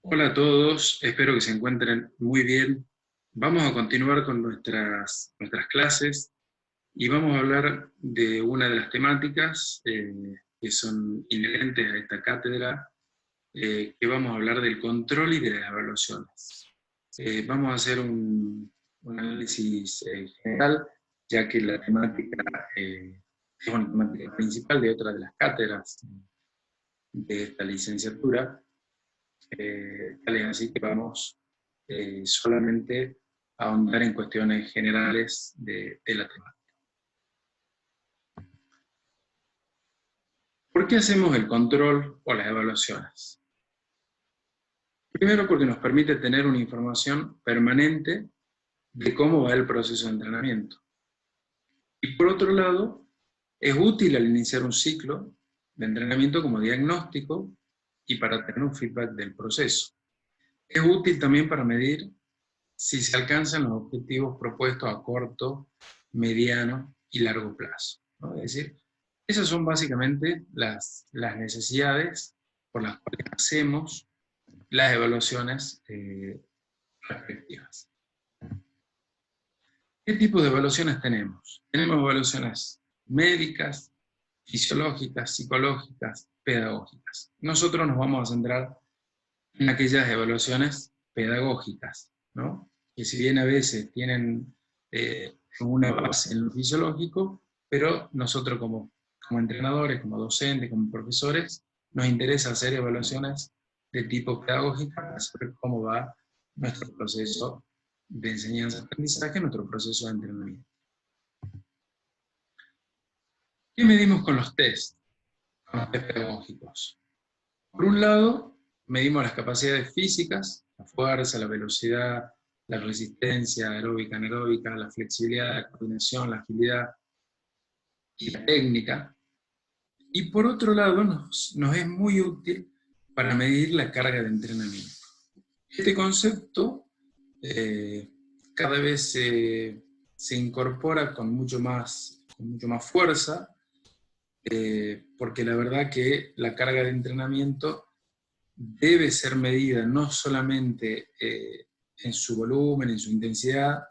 Hola a todos, espero que se encuentren muy bien. Vamos a continuar con nuestras clases y vamos a hablar de una de las temáticas que son inherentes a esta cátedra, que vamos a hablar del control y de las evaluaciones. Vamos a hacer un análisis general, ya que la temática es una temática principal de otra de las cátedras de esta licenciatura. Tal es así que vamos solamente a ahondar en cuestiones generales de la temática. ¿Por qué hacemos el control o las evaluaciones? Primero, porque nos permite tener una información permanente de cómo va el proceso de entrenamiento. Y por otro lado, es útil al iniciar un ciclo de entrenamiento como diagnóstico y para tener un feedback del proceso. Es útil también para medir si se alcanzan los objetivos propuestos a corto, mediano y largo plazo, ¿no? Es decir, esas son básicamente las necesidades por las cuales hacemos las evaluaciones respectivas. ¿Qué tipo de evaluaciones tenemos? Tenemos evaluaciones médicas, fisiológicas, psicológicas, pedagógicas. Nosotros nos vamos a centrar en aquellas evaluaciones pedagógicas, ¿no? Que si bien a veces tienen una base en lo fisiológico, pero nosotros como entrenadores, como docentes, como profesores, nos interesa hacer evaluaciones de tipo pedagógico para saber cómo va nuestro proceso de enseñanza-aprendizaje, nuestro proceso de entrenamiento. ¿Qué medimos con los test pedagógicos? Por un lado, medimos las capacidades físicas, la fuerza, la velocidad, la resistencia aeróbica, anaeróbica, la flexibilidad, la coordinación, la agilidad y la técnica. Y por otro lado, nos es muy útil para medir la carga de entrenamiento. Este concepto cada vez se incorpora con mucho más fuerza, porque la verdad que la carga de entrenamiento debe ser medida no solamente en su volumen, en su intensidad,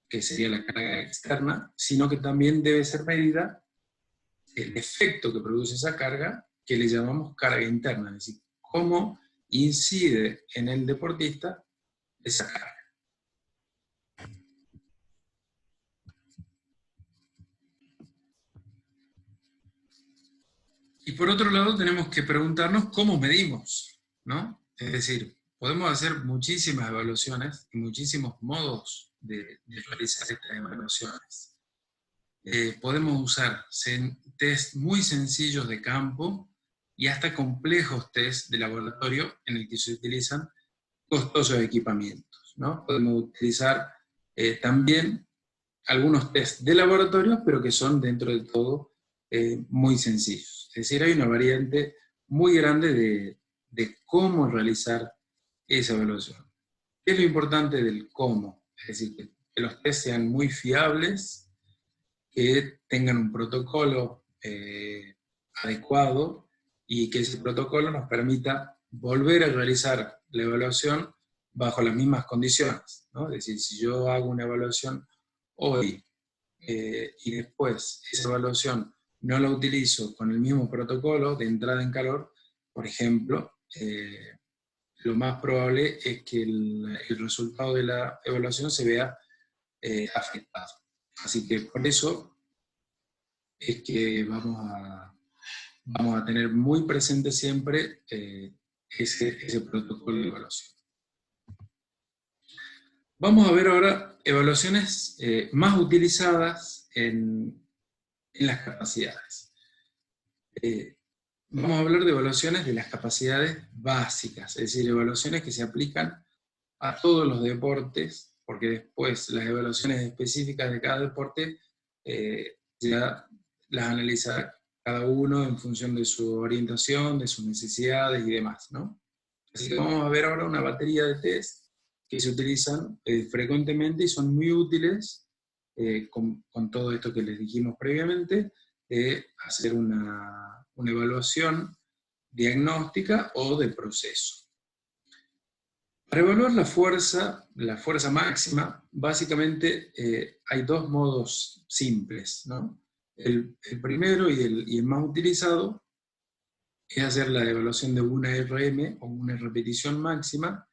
que sería la carga externa, sino que también debe ser medida el efecto que produce esa carga, que le llamamos carga interna, es decir, cómo incide en el deportista esa carga. Y por otro lado tenemos que preguntarnos cómo medimos, ¿no? Es decir, podemos hacer muchísimas evaluaciones y muchísimos modos de realizar estas evaluaciones. Podemos usar test muy sencillos de campo y hasta complejos test de laboratorio en el que se utilizan costosos equipamientos, ¿no? Podemos utilizar también algunos test de laboratorio, pero que son dentro de todo muy sencillos. Es decir, hay una variante muy grande de cómo realizar esa evaluación. ¿Qué es lo importante del cómo? Es decir, que los test sean muy fiables, que tengan un protocolo adecuado y que ese protocolo nos permita volver a realizar la evaluación bajo las mismas condiciones, ¿no? Es decir, si yo hago una evaluación hoy y después esa evaluación no la utilizo con el mismo protocolo de entrada en calor, por ejemplo, lo más probable es que el resultado de la evaluación se vea afectado. Así que por eso es que vamos a tener muy presente siempre ese protocolo de evaluación. Vamos a ver ahora evaluaciones más utilizadas en las capacidades. Vamos a hablar de evaluaciones de las capacidades básicas, es decir, evaluaciones que se aplican a todos los deportes, porque después las evaluaciones específicas de cada deporte ya las analiza cada uno en función de su orientación, de sus necesidades y demás, ¿no? Así que vamos a ver ahora una batería de test que se utilizan frecuentemente y son muy útiles con todo esto que les dijimos previamente, hacer una evaluación diagnóstica o de proceso. Para evaluar la fuerza máxima, básicamente hay dos modos simples, ¿no? El primero y el más utilizado es hacer la evaluación de una RM o una repetición máxima,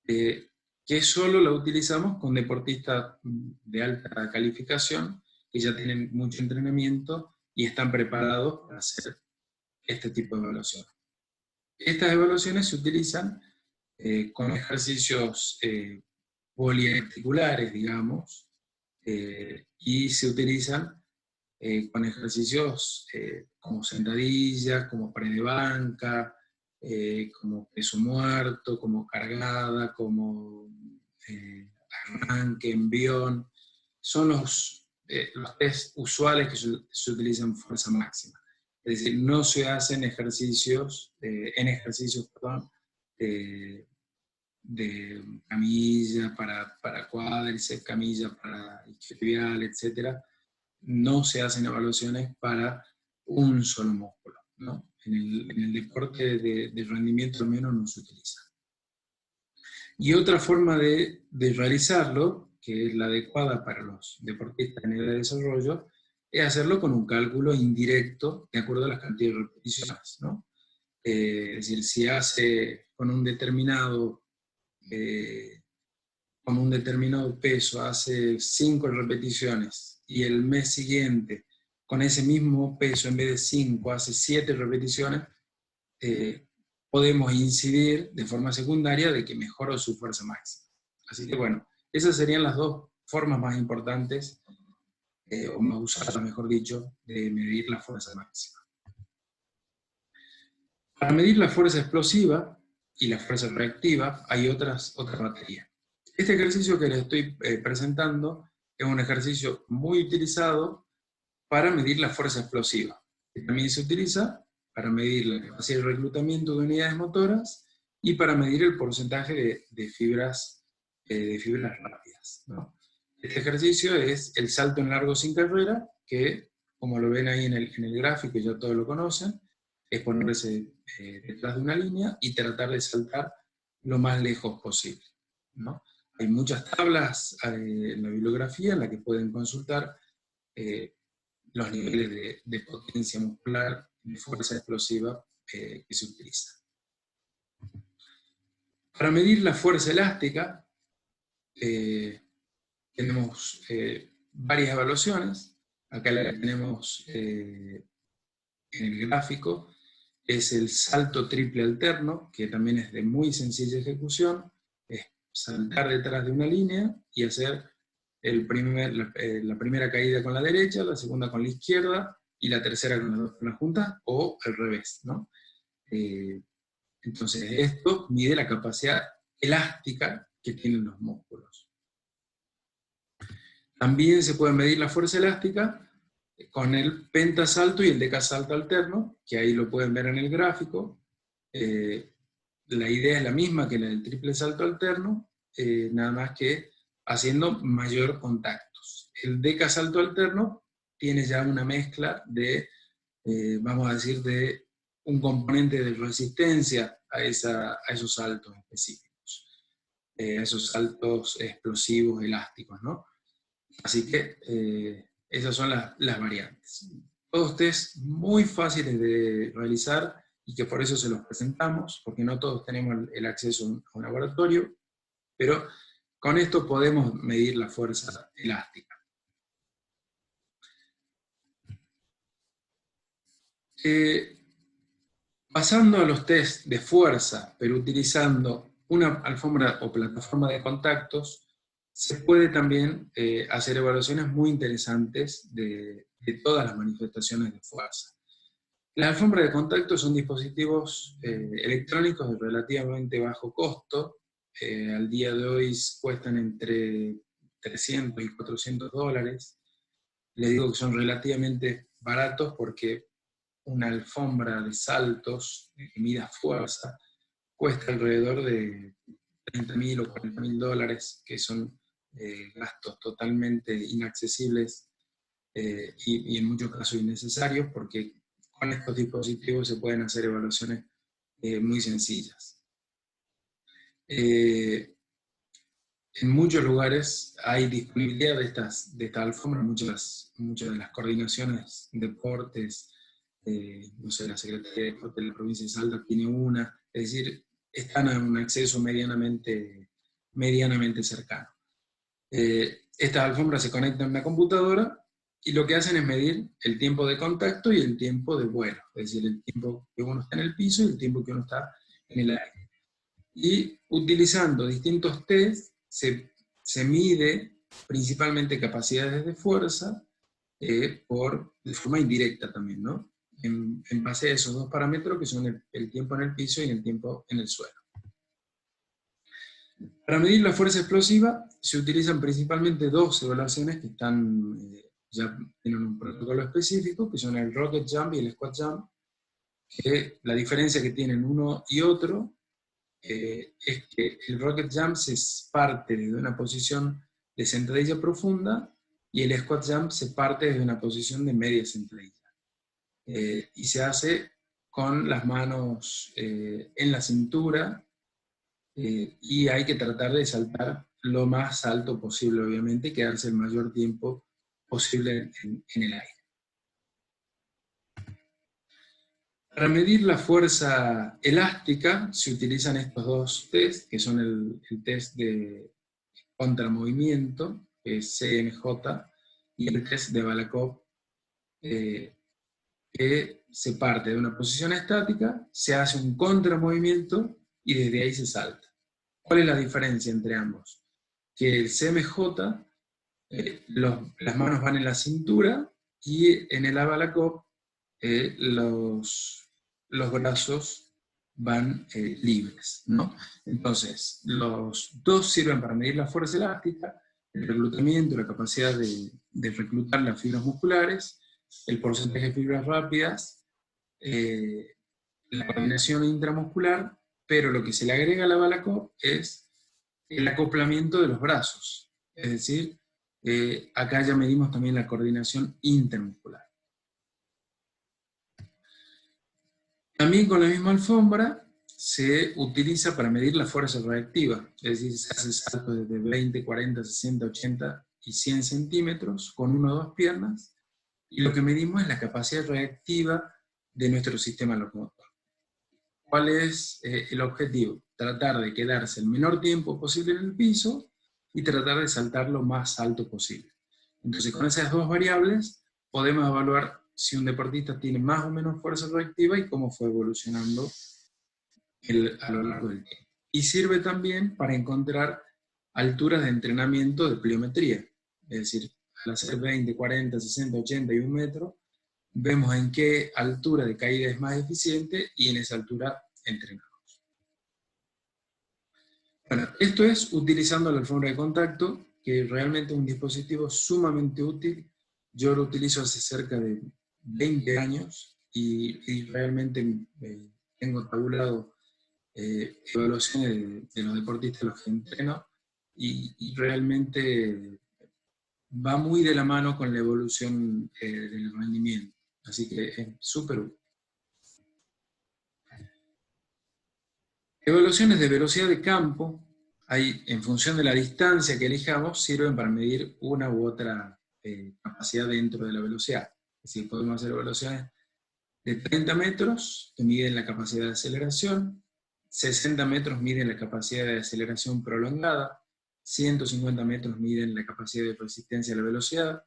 que solo la utilizamos con deportistas de alta calificación, que ya tienen mucho entrenamiento y están preparados para hacer este tipo de evaluación. Estas evaluaciones se utilizan con ejercicios poliarticulares, digamos, y se utilizan con ejercicios como sentadilla, como pre de banca, como peso muerto, como cargada, como arranque, envión. Son los test usuales que se utilizan en fuerza máxima. Es decir, no se hacen ejercicios, perdón, de camilla para cuádriceps, camilla para isquiotibial, etc. No se hacen evaluaciones para un solo músculo, ¿no? En el deporte de rendimiento al menos no se utiliza. Y otra forma de realizarlo, que es la adecuada para los deportistas en edad de desarrollo, es hacerlo con un cálculo indirecto de acuerdo a las cantidades de repeticiones, ¿no? Es decir, si hace con un determinado peso, hace 5 repeticiones, y el mes siguiente, con ese mismo peso, en vez de 5, hace 7 repeticiones, podemos incidir de forma secundaria de que mejoró su fuerza máxima. Así que bueno, esas serían las dos formas más importantes, o más usadas, mejor dicho, de medir la fuerza máxima. Para medir la fuerza explosiva y la fuerza reactiva hay otras baterías. Este ejercicio que les estoy presentando es un ejercicio muy utilizado para medir la fuerza explosiva, que también se utiliza para medir la capacidad de reclutamiento de unidades motoras y para medir el porcentaje de fibras rápidas, ¿no? Este ejercicio es el salto en largo sin carrera, que, como lo ven ahí en el gráfico, ya todos lo conocen, es ponerse detrás de una línea y tratar de saltar lo más lejos posible, ¿no? Hay muchas tablas en la bibliografía en la que pueden consultar los niveles de potencia muscular y de fuerza explosiva que se utiliza. Para medir la fuerza elástica, tenemos varias evaluaciones. Acá la que tenemos en el gráfico es el salto triple alterno, que también es de muy sencilla ejecución. Es saltar detrás de una línea y hacer la primera caída con la derecha, la segunda con la izquierda, y la tercera con las dos piernas juntas, o al revés, ¿no? Entonces, esto mide la capacidad elástica que tienen los músculos. También se puede medir la fuerza elástica con el pentasalto y el decasalto alterno, que ahí lo pueden ver en el gráfico. La idea es la misma que la del triple salto alterno, nada más que haciendo mayor contactos. El decasalto alterno tiene ya una mezcla de, vamos a decir, de un componente de resistencia a esos saltos específicos, a esos saltos explosivos, elásticos, ¿no? Así que esas son las variantes. Todos test muy fáciles de realizar y que por eso se los presentamos, porque no todos tenemos el acceso a un laboratorio, pero con esto podemos medir la fuerza elástica. Pasando a los test de fuerza, pero utilizando una alfombra o plataforma de contactos, se puede también hacer evaluaciones muy interesantes de todas las manifestaciones de fuerza. Las alfombras de contacto son dispositivos electrónicos de relativamente bajo costo. Al día de hoy cuestan entre 300 y 400 dólares. Les digo que son relativamente baratos porque una alfombra de saltos que mida fuerza cuesta alrededor de 30.000 o 40.000 dólares, que son gastos totalmente inaccesibles y en muchos casos innecesarios, porque con estos dispositivos se pueden hacer evaluaciones muy sencillas. En muchos lugares hay disponibilidad de esta alfombra, muchas de las coordinaciones, deportes, no sé, la Secretaría de Deportes de la provincia de Salta tiene una, es decir, están a un acceso medianamente cercano. Estas alfombras se conectan a una computadora y lo que hacen es medir el tiempo de contacto y el tiempo de vuelo, es decir, el tiempo que uno está en el piso y el tiempo que uno está en el aire. Y utilizando distintos test se mide principalmente capacidades de fuerza de forma indirecta también, ¿no? En base a esos dos parámetros que son el tiempo en el piso y el tiempo en el suelo. Para medir la fuerza explosiva se utilizan principalmente dos evaluaciones que ya tienen un protocolo específico, que son el rocket jump y el squat jump, que la diferencia que tienen uno y otro es que el rocket jump se parte desde una posición de sentadilla profunda y el squat jump se parte desde una posición de media sentadilla. Y se hace con las manos en la cintura y hay que tratar de saltar lo más alto posible, obviamente, y quedarse el mayor tiempo posible en el aire. Para medir la fuerza elástica se utilizan estos dos test, que son el test de contramovimiento, que es CMJ, y el test de Balakov, que se parte de una posición estática, se hace un contramovimiento y desde ahí se salta. ¿Cuál es la diferencia entre ambos? Que el CMJ, las manos van en la cintura y en el Balakov los brazos van libres, ¿no? Entonces, los dos sirven para medir la fuerza elástica, el reclutamiento, la capacidad de reclutar las fibras musculares, el porcentaje de fibras rápidas, la coordinación intramuscular, pero lo que se le agrega a la Balakov es el acoplamiento de los brazos, es decir, acá ya medimos también la coordinación intermuscular. También con la misma alfombra se utiliza para medir la fuerza reactiva, es decir, se hace saltos desde 20, 40, 60, 80 y 100 centímetros con una o dos piernas, y lo que medimos es la capacidad reactiva de nuestro sistema locomotor. ¿Cuál es el objetivo? Tratar de quedarse el menor tiempo posible en el piso y tratar de saltar lo más alto posible. Entonces, con esas dos variables podemos evaluar si un deportista tiene más o menos fuerza reactiva y cómo fue evolucionando a lo largo del tiempo. Y sirve también para encontrar alturas de entrenamiento de pliometría. Es decir, al hacer 20, 40, 60, 80 y 1 metro, vemos en qué altura de caída es más eficiente y en esa altura entrenamos. Bueno, esto es utilizando la alfombra de contacto, que realmente es un dispositivo sumamente útil. Yo lo utilizo hace cerca de 20 años y realmente tengo tabulado evaluaciones de los deportistas a los que entreno y realmente va muy de la mano con la evolución del rendimiento. Así que es súper útil. Evaluaciones de velocidad de campo, en función de la distancia que elijamos, sirven para medir una u otra capacidad dentro de la velocidad. Es decir, podemos hacer evaluaciones de 30 metros, que miden la capacidad de aceleración, 60 metros miden la capacidad de aceleración prolongada, 150 metros miden la capacidad de resistencia a la velocidad,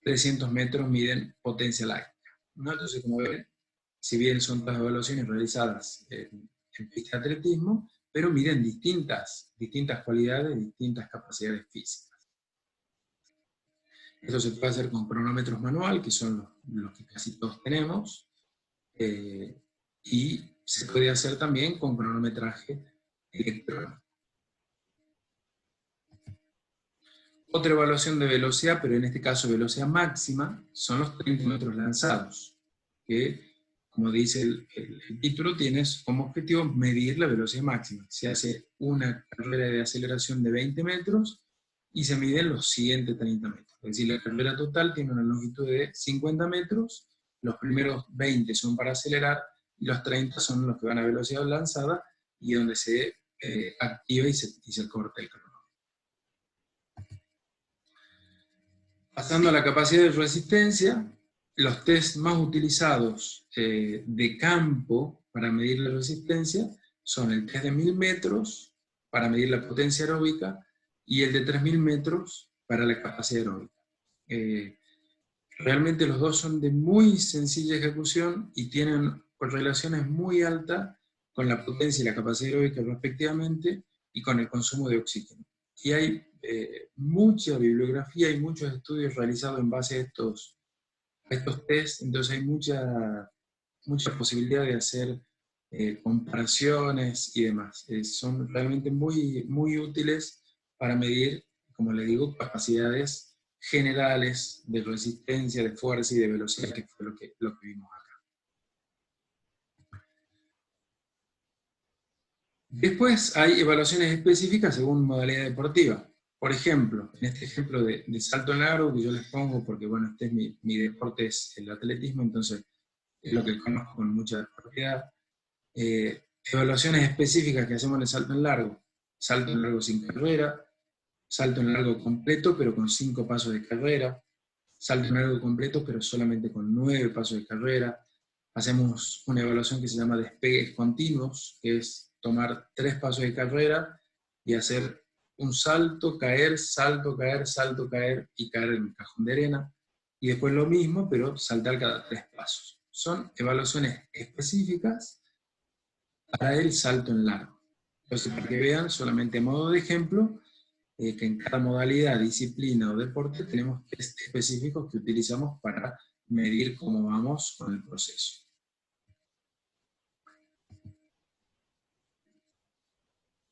300 metros miden potencia láctica, ¿no? Entonces, como ven, si bien son todas evaluaciones realizadas en pista de atletismo, pero miden distintas cualidades, distintas capacidades físicas. Esto se puede hacer con cronómetros manual, que son los que casi todos tenemos, y se puede hacer también con cronometraje electrónico. Otra evaluación de velocidad, pero en este caso velocidad máxima, son los 30 metros lanzados, que, como dice el título, tienes como objetivo medir la velocidad máxima. Se hace una carrera de aceleración de 20 metros y se miden los siguientes 30 metros. Es decir, la carrera total tiene una longitud de 50 metros, los primeros 20 son para acelerar y los 30 son los que van a velocidad lanzada y donde se activa y se corta el cronómetro. Pasando a la capacidad de resistencia, los test más utilizados de campo para medir la resistencia son el test de 1000 metros para medir la potencia aeróbica y el de 3000 metros para la capacidad aeróbica. Realmente los dos son de muy sencilla ejecución y tienen correlaciones muy altas con la potencia y la capacidad aeróbica respectivamente y con el consumo de oxígeno. Y hay mucha bibliografía y muchos estudios realizados en base a estos tests, entonces hay mucha posibilidad de hacer comparaciones y demás. Son realmente muy, muy útiles para medir, como les digo, capacidades generales de resistencia, de fuerza y de velocidad, que fue lo que vimos acá. Después hay evaluaciones específicas según modalidad deportiva. Por ejemplo, en este ejemplo de salto en largo que yo les pongo, porque bueno, este es mi deporte, es el atletismo, entonces es lo que conozco con mucha propiedad. Evaluaciones específicas que hacemos en el salto en largo sin carrera, salto en largo completo pero con 5 pasos de carrera, salto en largo completo pero solamente con 9 pasos de carrera. Hacemos una evaluación que se llama despegues continuos, que es tomar 3 pasos de carrera y hacer un salto, caer, salto, caer, salto, caer y caer en el cajón de arena. Y después lo mismo, pero saltar cada 3 pasos. Son evaluaciones específicas para el salto en largo. Entonces, para que vean, solamente a modo de ejemplo, que en cada modalidad, disciplina o deporte tenemos test específicos que utilizamos para medir cómo vamos con el proceso.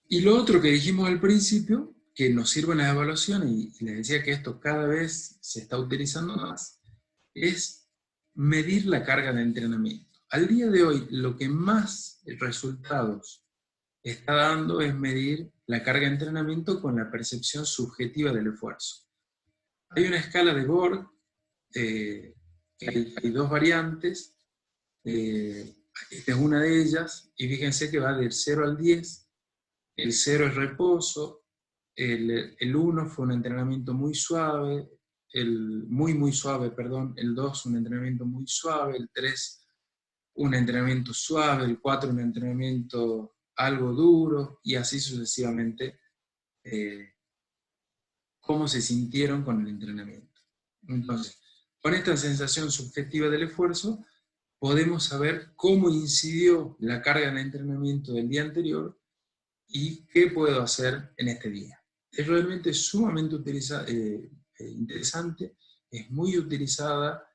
Y lo otro que dijimos al principio, que nos sirven las evaluaciones, y les decía que esto cada vez se está utilizando más, es medir la carga de entrenamiento. Al día de hoy, lo que más resultados está dando es medir la carga de entrenamiento con la percepción subjetiva del esfuerzo. Hay una escala de Borg, que hay 2 variantes, esta es una de ellas, y fíjense que va del 0 al 10, el 0 es reposo, el 1 fue un entrenamiento muy suave, muy suave, perdón, el 2 un entrenamiento muy suave, el 3 un entrenamiento suave, el 4 un entrenamiento algo duro, y así sucesivamente, cómo se sintieron con el entrenamiento. Entonces, con esta sensación subjetiva del esfuerzo, podemos saber cómo incidió la carga de entrenamiento del día anterior y qué puedo hacer en este día. Es realmente sumamente interesante, es muy utilizada,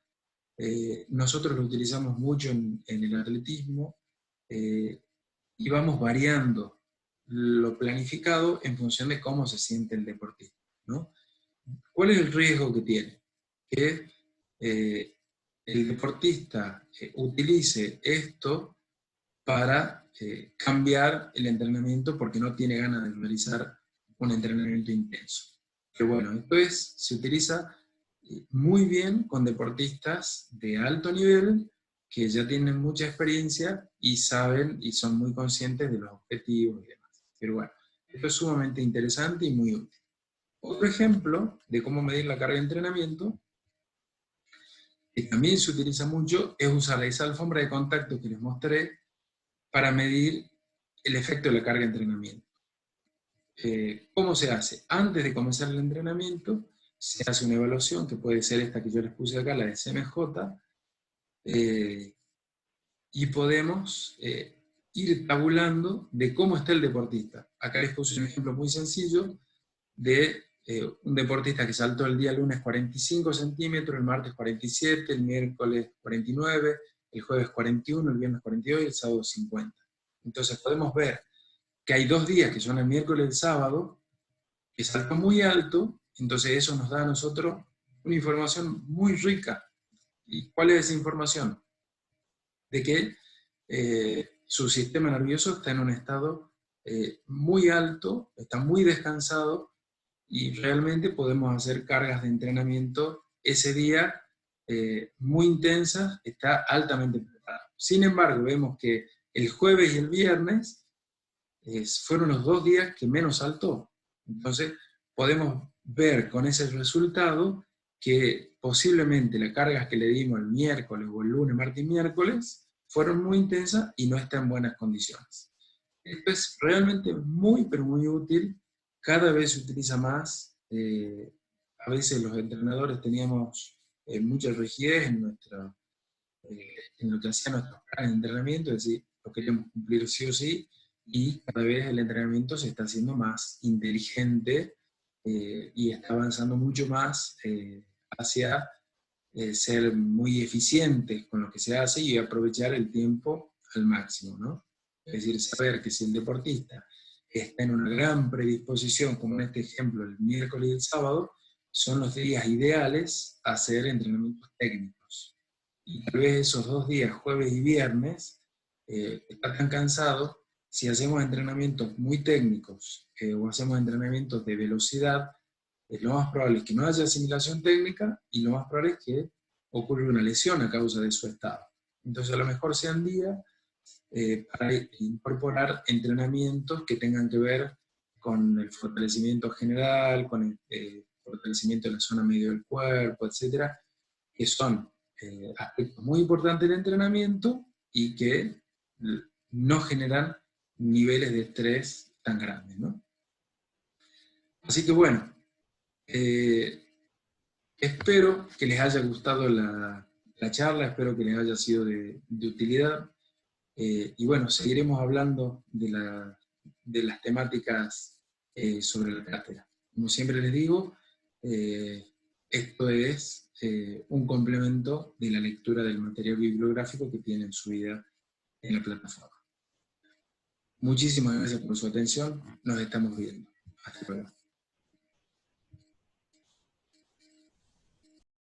nosotros lo utilizamos mucho en el atletismo, y vamos variando lo planificado en función de cómo se siente el deportista, ¿no? ¿Cuál es el riesgo que tiene? Que el deportista utilice esto para cambiar el entrenamiento porque no tiene ganas de realizar un entrenamiento intenso. Pero bueno, esto se utiliza muy bien con deportistas de alto nivel que ya tienen mucha experiencia y saben y son muy conscientes de los objetivos y demás. Pero bueno, esto es sumamente interesante y muy útil. Otro ejemplo de cómo medir la carga de entrenamiento, que también se utiliza mucho, es usar esa alfombra de contacto que les mostré para medir el efecto de la carga de entrenamiento. ¿Cómo se hace? Antes de comenzar el entrenamiento, se hace una evaluación, que puede ser esta que yo les puse acá, la de CMJ, y podemos ir tabulando de cómo está el deportista. Acá les puse un ejemplo muy sencillo de un deportista que saltó el día lunes 45 centímetros, el martes 47, el miércoles 49, el jueves 41, el viernes 42 y el sábado 50. Entonces podemos ver que hay 2 días, que son el miércoles y el sábado, que saltó muy alto, entonces eso nos da a nosotros una información muy rica. ¿Y cuál es esa información? De que su sistema nervioso está en un estado muy alto, está muy descansado, y realmente podemos hacer cargas de entrenamiento ese día muy intensas, está altamente preparado. Sin embargo, vemos que el jueves y el viernes fueron los 2 días que menos saltó. Entonces, podemos ver con ese resultado que posiblemente las cargas que le dimos el miércoles o el lunes, martes y miércoles fueron muy intensas y no están en buenas condiciones. Esto es realmente muy, pero muy útil. Cada vez se utiliza más. A veces los entrenadores teníamos mucha rigidez en lo que hacían nuestros planes de entrenamiento, es decir, lo queríamos cumplir sí o sí, y cada vez el entrenamiento se está haciendo más inteligente y está avanzando mucho más hacia ser muy eficientes con lo que se hace y aprovechar el tiempo al máximo, ¿no? Es decir, saber que si el deportista está en una gran predisposición, como en este ejemplo el miércoles y el sábado, son los días ideales a hacer entrenamientos técnicos. Y tal vez esos 2 días, jueves y viernes, está tan cansado, si hacemos entrenamientos muy técnicos o hacemos entrenamientos de velocidad, lo más probable es que no haya asimilación técnica y lo más probable es que ocurra una lesión a causa de su estado. Entonces a lo mejor sean días para incorporar entrenamientos que tengan que ver con el fortalecimiento general, con el fortalecimiento de la zona medio del cuerpo, etcétera, que son aspectos muy importantes del entrenamiento y que no generan niveles de estrés tan grandes, ¿no? Así que bueno, espero que les haya gustado la charla, espero que les haya sido de utilidad. Y bueno, seguiremos hablando de las temáticas sobre la cátedra. Como siempre les digo, esto es un complemento de la lectura del material bibliográfico que tienen subida en la plataforma. Muchísimas gracias por su atención, nos estamos viendo. Hasta luego.